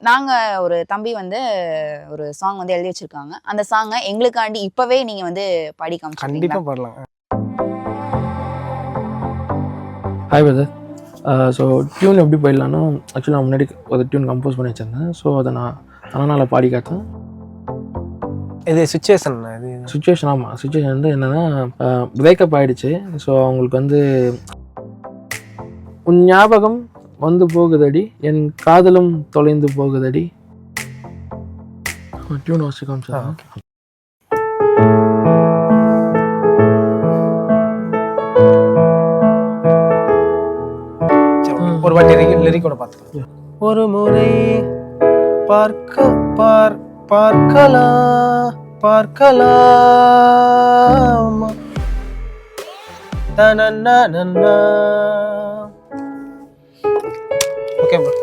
நாங்க ஒரு தம்பி வந்து ஒரு சாங் வந்து எழுதி வச்சிருக்காங்க. அந்த சாங்கை எங்களுக்காண்டி இப்பவே நீங்க வந்து பாடி காமிச்சிருக்கீங்களா? கண்டிப்பா பாடலாம். Hi brother. ஸோ டியூன் எப்படி போயிடலான்னா, ஆக்சுவலாக நான் முன்னாடி ஒரு டியூன் கம்போஸ் பண்ணி வச்சிருந்தேன். ஸோ அதை நான் அதனால் பாடி காத்தேன். இது சுச்சுவேஷன் இது சுச்சுவேஷன். ஆமாம், சுச்சுவேஷன் வந்து என்னென்னா, பிரேக்கப் ஆகிடுச்சு. ஸோ அவங்களுக்கு வந்து உன் ஞாபகம் வந்து போகுதடி, என் காதலும் தொலைந்து போகுதடி. டியூன் வாசி காமிச்சா ஒரு வாட்டி லிரிக்கோட பார்த்துக்கலாம். ஒரு முறை பார்க்கலாம் தனன்னா. Okay bro.